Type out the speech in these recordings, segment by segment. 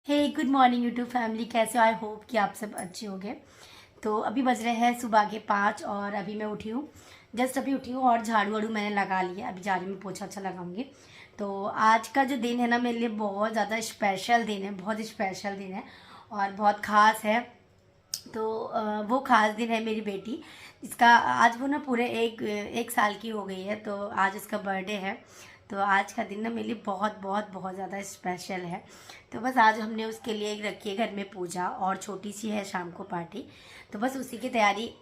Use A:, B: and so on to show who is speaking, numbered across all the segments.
A: हे good morning YouTube family, कैसे हो? I hope कि आप सब अच्छे होंगे। तो अभी बज रहे हैं सुबह के 5 और अभी मैं उठी हूँ। जस्ट अभी उठी हूँ और झाड़ू वाड़ू मैंने लगा लिया। अभी जा रही हूँ, पोछा अच्छा लगाऊंगी। तो आज का जो दिन है ना, मेरे लिए बहुत ज़्यादा स्पेशल दिन है, बहुत स्पेशल दिन है और बहुत ख़ास है। तो वो ख़ास दिन है मेरी बेटी, इसका आज वो ना पूरे एक एक साल की हो गई है। तो आज उसका बर्थडे है। तो आज का दिन ना मेरे लिए बहुत बहुत बहुत ज़्यादा स्पेशल है। तो बस आज हमने उसके लिए एक रखी है घर में पूजा, और छोटी सी है शाम को पार्टी। तो बस उसी की तैयारी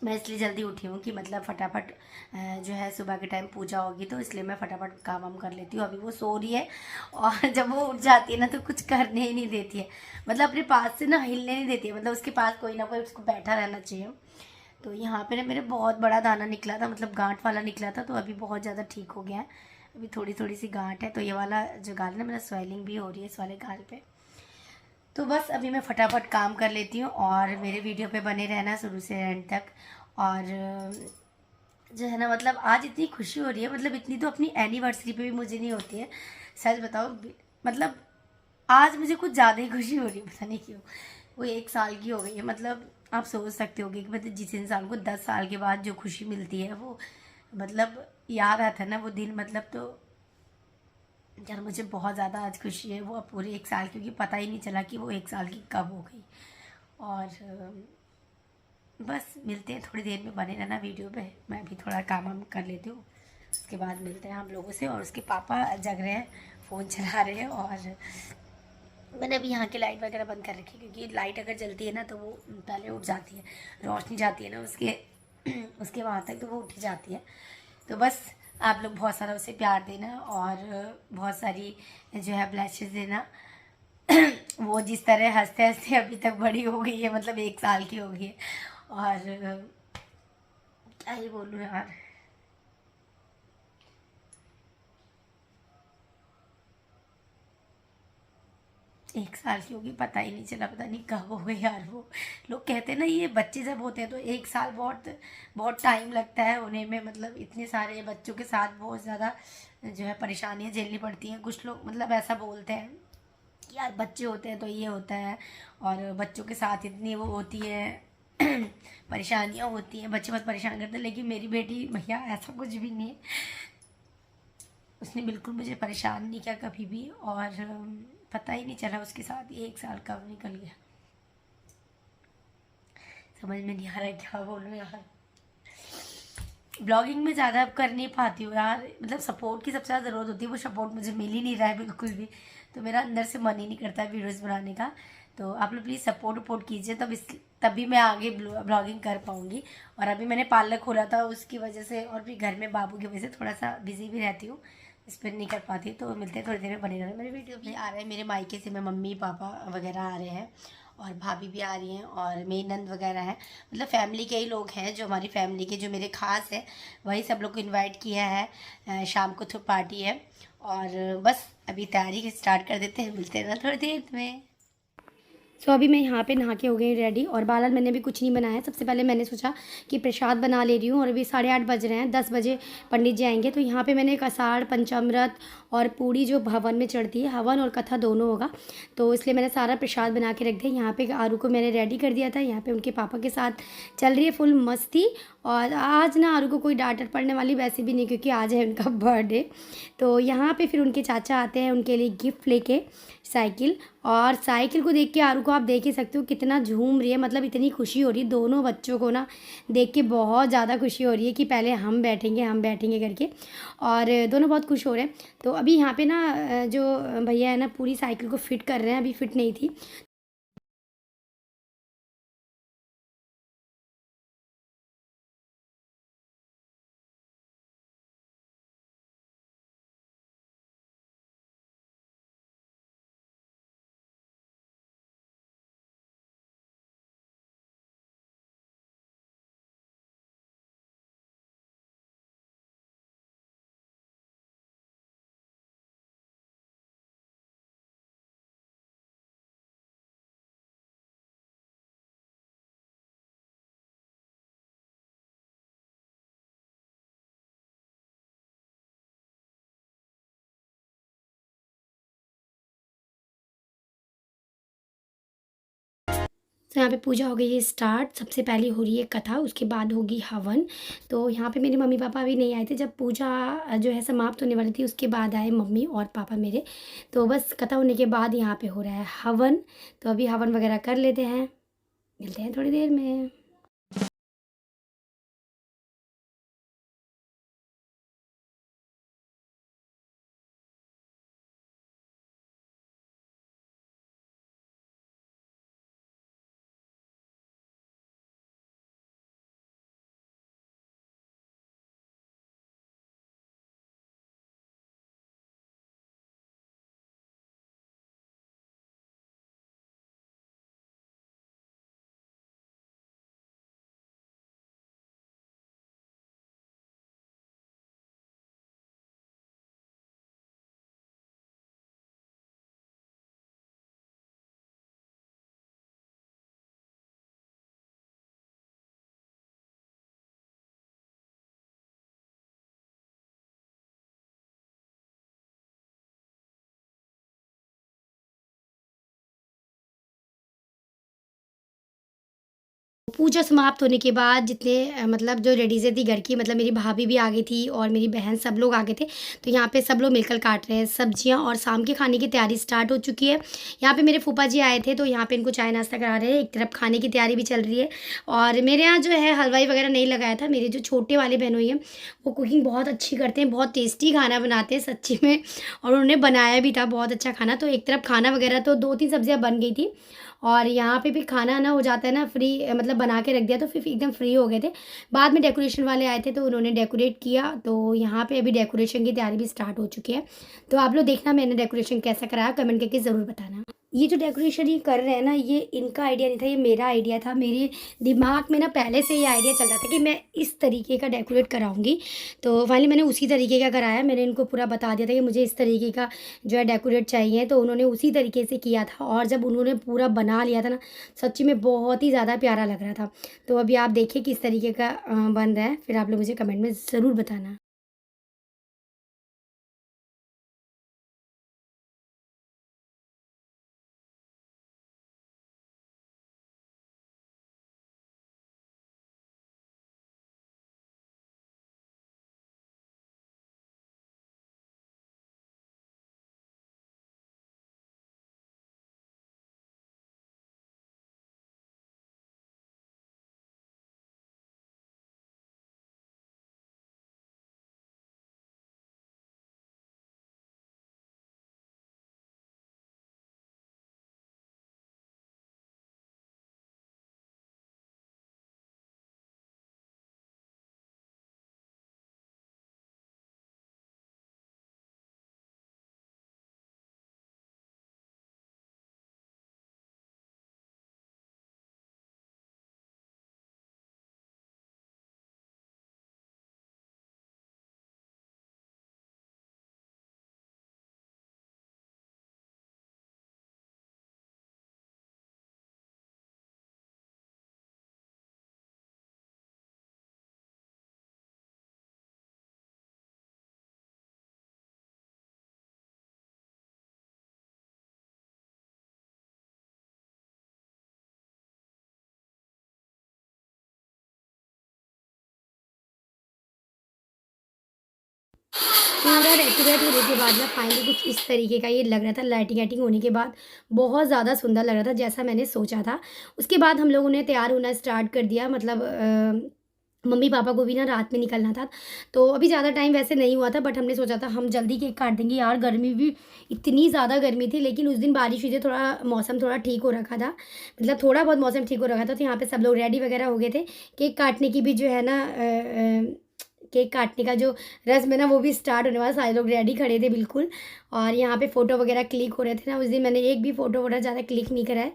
A: मैं इसलिए जल्दी उठी हूँ कि मतलब फटाफट जो है सुबह के टाइम पूजा होगी, तो इसलिए मैं फटाफट काम वाम कर लेती हूँ। अभी वो सो रही है और जब वो उठ जाती है ना तो कुछ करने ही नहीं देती है, मतलब अपने पास से ना हिलने नहीं देती है। मतलब उसके पास कोई ना कोई उसको बैठा रहना चाहिए। तो यहाँ पे ना मेरे बहुत बड़ा दाना निकला था, मतलब गांठ वाला निकला था, तो अभी बहुत ज़्यादा ठीक हो गया है। अभी थोड़ी थोड़ी सी गांठ है। तो ये वाला जो गाल है ना, मेरा स्वेलिंग भी हो रही है इस वाले गाल पे। तो बस अभी मैं फटाफट काम कर लेती हूँ और मेरे वीडियो पे बने रहना शुरू से एंड तक। और जो है ना, मतलब आज इतनी खुशी हो रही है, मतलब इतनी तो अपनी एनिवर्सरी पे भी मुझे नहीं होती है। सच बताओ, मतलब आज मुझे कुछ ज़्यादा ही खुशी हो रही है, पता नहीं क्यों। वो एक साल की हो गई है। मतलब आप सोच सकते हो कि मतलब जिस इंसान को 10 साल के बाद जो खुशी मिलती है वो, मतलब याद आता है ना वो दिन। मतलब तो यार मुझे बहुत ज़्यादा आज खुशी है। वो अब पूरे एक साल, क्योंकि पता ही नहीं चला कि वो एक साल की कब हो गई। और बस मिलते हैं थोड़ी देर में, बने रहना वीडियो पे। मैं भी थोड़ा काम वाम कर लेती हूँ, उसके बाद मिलते हैं हम लोगों से। और उसके पापा जग रहे हैं, फ़ोन चला रहे हैं। और मैंने अभी यहाँ की लाइट वगैरह बंद कर रखी है, क्योंकि लाइट अगर जलती है ना तो वो पहले उठ जाती है, रोशनी जाती है ना उसके उसके वहाँ तक, तो वो उठ ही जाती है। तो बस आप लोग बहुत सारा उसे प्यार देना और बहुत सारी जो है ब्लेसिंग्स देना। वो जिस तरह हंसते हंसते अभी तक बड़ी हो गई है, मतलब एक साल की हो गई है। और क्या ही बोलूँ यार। एक साल की होगी, पता ही नहीं चला, पता नहीं कब हो गई यार वो। लोग कहते हैं ना, ये बच्चे जब होते हैं तो एक साल बहुत बहुत टाइम लगता है होने में। मतलब इतने सारे बच्चों के साथ बहुत ज़्यादा जो है परेशानियाँ झेलनी पड़ती हैं। कुछ लोग मतलब ऐसा बोलते हैं कि यार बच्चे होते हैं तो ये होता है, और बच्चों के साथ इतनी वो होती है परेशानियाँ होती हैं, बच्चे बहुत परेशान करते हैं। लेकिन मेरी बेटी भैया ऐसा कुछ भी नहीं है, उसने बिल्कुल मुझे परेशान नहीं किया कभी भी। और पता ही नहीं चला उसके साथ ये एक साल कब निकल गया। समझ में नहीं आ रहा है क्या बोलूँ यार। ब्लॉगिंग में ज़्यादा अब कर नहीं पाती हूँ यार, मतलब सपोर्ट की सबसे ज़्यादा ज़रूरत होती है, वो सपोर्ट मुझे मिल ही नहीं रहा है बिल्कुल भी। तो मेरा अंदर से मन ही नहीं करता है वीडियोज़ बनाने का। तो आप लोग प्लीज़ सपोर्ट वपोर्ट कीजिए, तभी मैं आगे ब्लॉगिंग कर पाऊँगी। और अभी मैंने पार्लर खोला था, उसकी वजह से और भी घर में बाबू की वजह से थोड़ा सा बिजी भी रहती हूँ, इस पर नहीं कर पाती। तो मिलते हैं थोड़ी देर में, बने रहना। मेरे वीडियो भी आ रहे हैं मेरे मायके से, मेरे मम्मी पापा वगैरह आ रहे हैं, और भाभी भी आ रही हैं, और मेरी नंद वगैरह हैं। मतलब फैमिली के ही लोग हैं, जो हमारी फैमिली के जो मेरे खास है, वही सब लोग को इनवाइट किया है। शाम को तो पार्टी है। और बस अभी तैयारी स्टार्ट कर देते हैं, मिलते हैं ना थोड़ी देर में। अभी मैं यहाँ पे नहा के हो गई रेडी, और बालन मैंने भी कुछ नहीं बनाया है। सबसे पहले मैंने सोचा कि प्रसाद बना ले रही हूँ, और अभी 8:30 बज रहे हैं, 10 बजे पंडित जी आएंगे। तो यहाँ पे मैंने कसार पंचामृत और पूड़ी जो भवन में चढ़ती है, हवन और कथा दोनों होगा, तो इसलिए मैंने सारा प्रसाद बना के रख दिया। यहाँ पे आरू को मैंने रेडी कर दिया था, यहाँ पे उनके पापा के साथ चल रही है फुल मस्ती। और आज ना आरू को कोई डांट पड़ने वाली वैसे भी नहीं, क्योंकि आज है उनका बर्थडे। तो यहाँ पे फिर उनके चाचा आते हैं उनके लिए गिफ्ट लेके, साइकिल। और साइकिल को देख के आरू को आप देख ही सकते हो कितना झूम रही है, मतलब इतनी खुशी हो रही है दोनों बच्चों को ना, देख के बहुत ज़्यादा खुशी हो रही है कि पहले हम बैठेंगे करके। और दोनों बहुत खुश हो रहे हैं। तो अभी यहाँ पे ना जो भैया है ना, पूरी साइकिल को फिट कर रहे हैं, अभी फिट नहीं थी।
B: तो यहाँ पे पूजा हो गई है स्टार्ट। सबसे पहले हो रही है कथा, उसके बाद होगी हवन। तो यहाँ पे मेरे मम्मी पापा अभी नहीं आए थे, जब पूजा जो है समाप्त होने वाली थी उसके बाद आए मम्मी और पापा मेरे। तो बस कथा होने के बाद यहाँ पे हो रहा है हवन। तो अभी हवन वगैरह कर लेते हैं, मिलते हैं थोड़ी देर में। पूजा समाप्त होने के बाद जितने मतलब जो लेडीज़ें थी घर की, मतलब मेरी भाभी भी आ गई थी और मेरी बहन, सब लोग आ गए थे। तो यहाँ पे सब लोग मिलकर काट रहे हैं सब्जियाँ और शाम के खाने की तैयारी स्टार्ट हो चुकी है। यहाँ पे मेरे फूफा जी आए थे तो यहाँ पे इनको चाय नाश्ता करा रहे हैं, एक तरफ खाने की तैयारी भी चल रही है। और मेरे यहाँ जो है हलवाई वगैरह नहीं लगाया था। मेरे जो छोटे वाले बहनोई हैं वो कुकिंग बहुत अच्छी करते हैं, बहुत टेस्टी खाना बनाते हैं सच्ची में। और उन्होंने बनाया भी था बहुत अच्छा खाना। तो एक तरफ खाना वगैरह तो 2-3 सब्जियाँ बन गई थी और यहाँ पे भी खाना ना हो जाता है ना फ्री, मतलब बना के रख दिया तो फिर एकदम फ्री हो गए थे। बाद में डेकोरेशन वाले आए थे तो उन्होंने डेकोरेट किया। तो यहाँ पे अभी डेकोरेशन की तैयारी भी स्टार्ट हो चुकी है। तो आप लोग देखना मैंने डेकोरेशन कैसा कराया, कमेंट करके ज़रूर बताना। ये जो डेकोरेशन ये कर रहे हैं ना, ये इनका आइडिया नहीं था, ये मेरा आइडिया था। मेरे दिमाग में ना पहले से ये आइडिया चल रहा था कि मैं इस तरीके का डेकोरेट कराऊंगी। तो फाइनली मैंने उसी तरीके का कराया। मैंने इनको पूरा बता दिया था कि मुझे इस तरीके का जो है डेकोरेट चाहिए, तो उन्होंने उसी तरीके से किया था। और जब उन्होंने पूरा बना लिया था ना, सच्ची में बहुत ही ज़्यादा प्यारा लग रहा था। तो अभी आप देखिए किस तरीके का बन रहा है, फिर आप लोग मुझे कमेंट में ज़रूर बताना। पूरा डेकोरेट होने के बाद ना फाइनली कुछ इस तरीके का ये लग रहा था। लाइटिंग वाइटिंग होने के बाद बहुत ज़्यादा सुंदर लग रहा था, जैसा मैंने सोचा था। उसके बाद हम लोगों ने तैयार होना स्टार्ट कर दिया। मतलब मम्मी पापा को भी ना रात में निकलना था। तो अभी ज़्यादा टाइम वैसे नहीं हुआ था, बट हमने सोचा था हम जल्दी केक काट देंगे। यार गर्मी भी इतनी ज़्यादा गर्मी थी, लेकिन उस दिन बारिश हुई थी, थोड़ा मौसम थोड़ा ठीक हो रखा था। मतलब थोड़ा बहुत मौसम ठीक हो रखा था। तो यहाँ पे सब लोग रेडी वगैरह हो गए थे। केक काटने की भी जो है ना केक काटने का जो रस्म है ना वो भी स्टार्ट होने वाला। सारे लोग रेडी खड़े थे बिल्कुल। और यहाँ पे फ़ोटो वगैरह क्लिक हो रहे थे ना, उस दिन मैंने एक भी फ़ोटो वोटो ज़्यादा क्लिक नहीं करा है।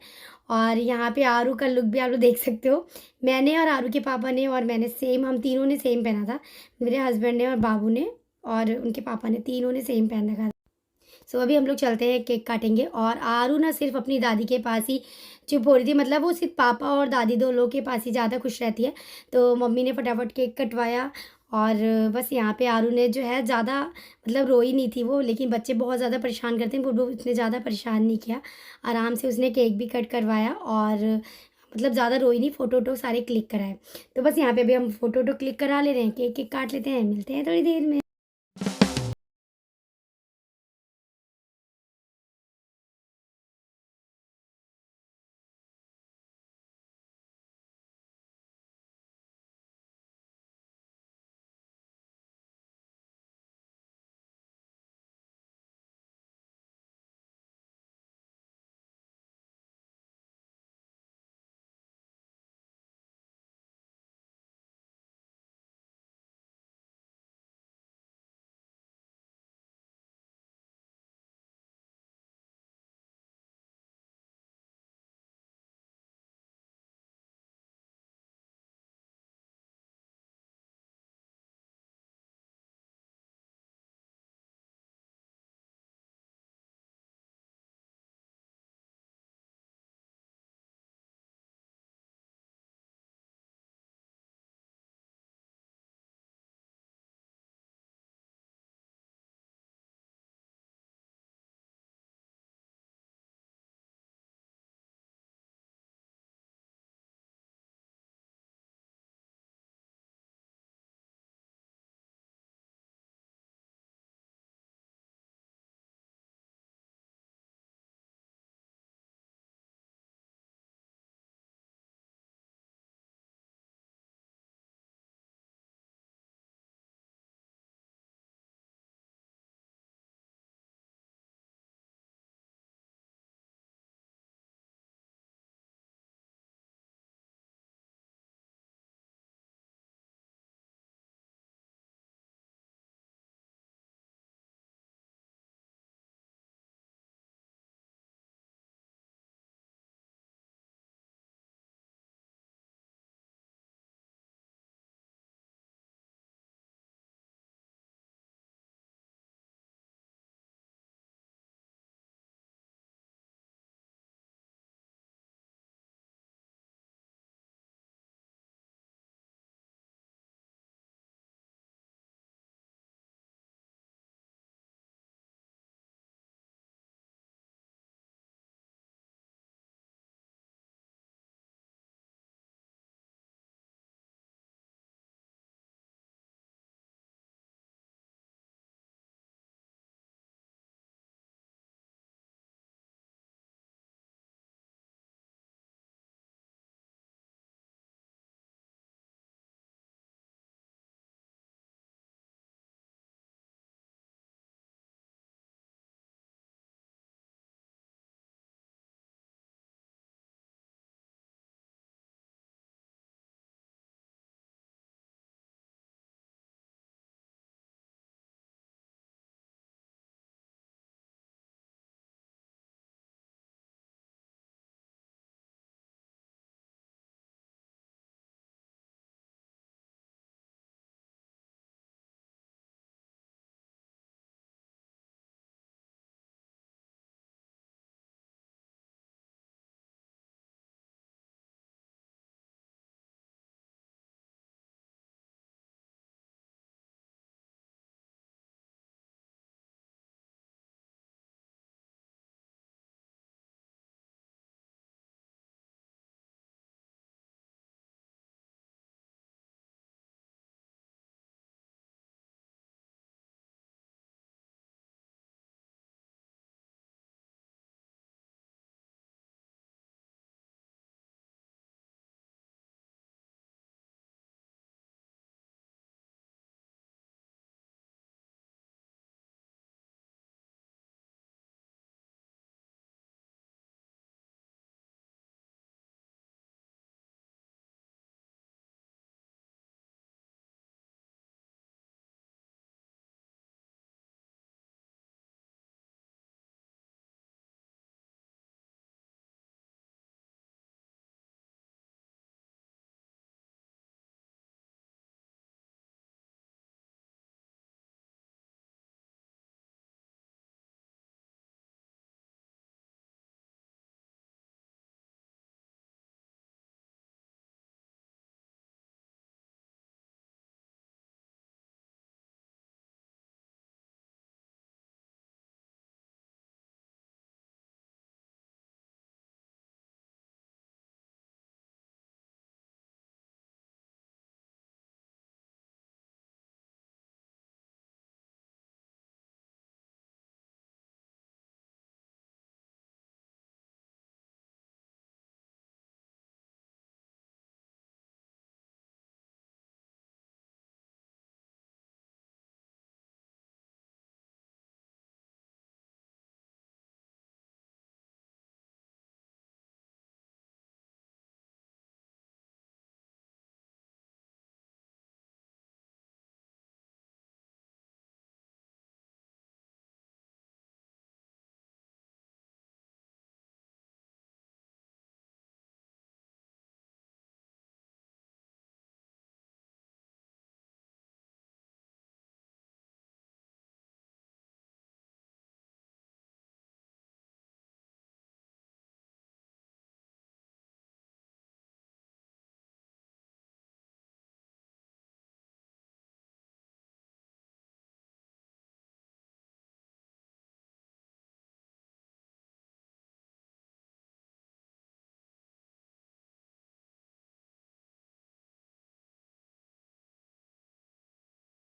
B: और यहाँ पे आरू का लुक भी आप लोग देख सकते हो। मैंने और आरू के पापा ने और मैंने सेम, हम तीनों ने सेम पहना था। मेरे हस्बैंड ने और बाबू ने और उनके पापा ने, तीनों ने सेम पहन रखा था। सो अभी हम लोग चलते हैं, केक काटेंगे। और आरू ना सिर्फ अपनी दादी के पास ही चुप हो रही थी। मतलब वो सिर्फ पापा और दादी दो लोग के पास ही ज़्यादा खुश रहती है। तो मम्मी ने फटाफट केक कटवाया। और बस यहाँ पे आरू ने जो है ज़्यादा, मतलब रोई नहीं थी वो, लेकिन बच्चे बहुत ज़्यादा परेशान करते हैं, वो इतने ज़्यादा परेशान नहीं किया। आराम से उसने केक भी कट करवाया। और मतलब ज़्यादा रोई नहीं, फ़ोटो वोटो सारे क्लिक कराए। तो बस यहाँ पे अभी हम फ़ोटो वोटो क्लिक करा ले रहे हैं, केक केक काट लेते हैं, मिलते हैं थोड़ी देर में।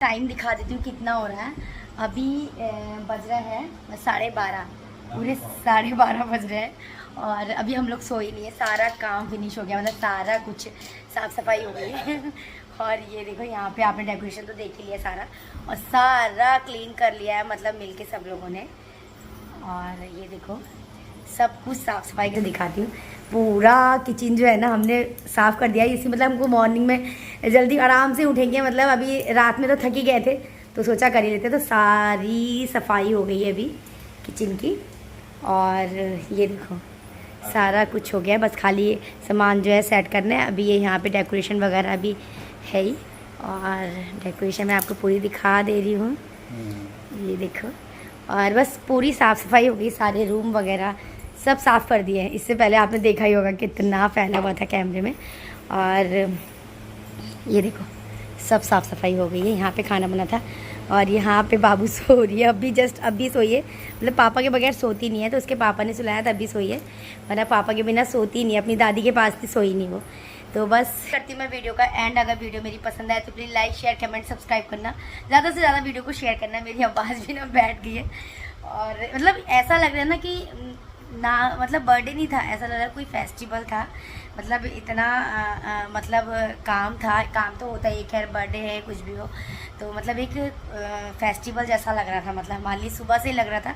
A: टाइम दिखा देती हूँ कितना हो रहा है। अभी बज रहा है 12:30, पूरे 12:30 बज रहे हैं और अभी हम लोग सोए नहीं है। सारा काम फिनिश हो गया, मतलब सारा कुछ साफ़ सफाई हो गई है और ये देखो यहाँ पे आपने डेकोरेशन तो देख ही लिया सारा, और सारा क्लीन कर लिया है, मतलब मिलके सब लोगों ने। और ये देखो सब कुछ साफ़ सफाई कर दिखाती हूँ। पूरा किचन जो है ना हमने साफ़ कर दिया है। इसी मतलब हमको मॉर्निंग में जल्दी आराम से उठेंगे, मतलब अभी रात में तो थक ही गए थे तो सोचा कर ही लेते। तो सारी सफाई हो गई है अभी किचन की, और ये देखो सारा कुछ हो गया है, बस खाली सामान जो है सेट करना है। अभी ये यहाँ पे डेकोरेशन वगैरह भी है ही, और डेकोरेशन मैं आपको पूरी दिखा दे रही हूँ, ये देखो। और बस पूरी साफ़ सफाई हो गई, सारे रूम वगैरह सब साफ़ कर दिए हैं। इससे पहले आपने देखा ही होगा कितना फैला हुआ था कैमरे में। और ये देखो सब साफ़ सफाई हो गई है। यहाँ पे खाना बना था और यहाँ पे बाबू सो रही है, अभी जस्ट अभी सोई है, मतलब पापा के बगैर सोती नहीं है, तो उसके पापा ने सुलाया तभी सोई है, वरना पापा के बिना सोती नहीं है। अपनी दादी के पास भी सोई नहीं वो। तो बस करती हूँ मैं वीडियो का एंड। अगर वीडियो मेरी पसंद आए तो please like share comment subscribe करना, ज़्यादा से ज़्यादा वीडियो को शेयर करना। मेरी आवाज़ भी ना बैठ गई है और मतलब ऐसा लग रहा है ना कि ना, मतलब बर्थडे नहीं था, ऐसा लग रहा है कोई फेस्टिवल था। मतलब इतना मतलब काम था, काम तो होता ही, खैर बर्थडे है कुछ भी हो, तो मतलब एक फेस्टिवल जैसा लग रहा था। मतलब हमारे लिए सुबह से ही लग रहा था,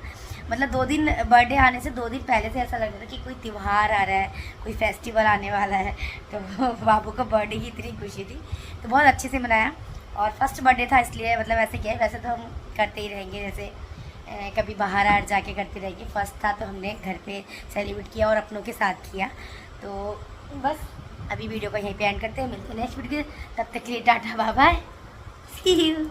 A: मतलब 2 दिन बर्थडे आने से 2 दिन पहले से ऐसा लग रहा था कि कोई त्यौहार आ रहा है, कोई फेस्टिवल आने वाला है। तो बाबू का बर्थडे की इतनी खुशी थी, तो बहुत अच्छे से मनाया। और फर्स्ट बर्थडे था इसलिए मतलब ऐसे किया। वैसे तो हम करते ही रहेंगे, जैसे कभी बाहर आर जाके करते रहेंगे। फर्स्ट था तो हमने घर पे सेलिब्रेट किया और अपनों के साथ किया। तो बस अभी वीडियो को यहीं पे एंड करते हैं, मिलते हैं नेक्स्ट वीडियो। तब तक के लिए tata bye bye, see you.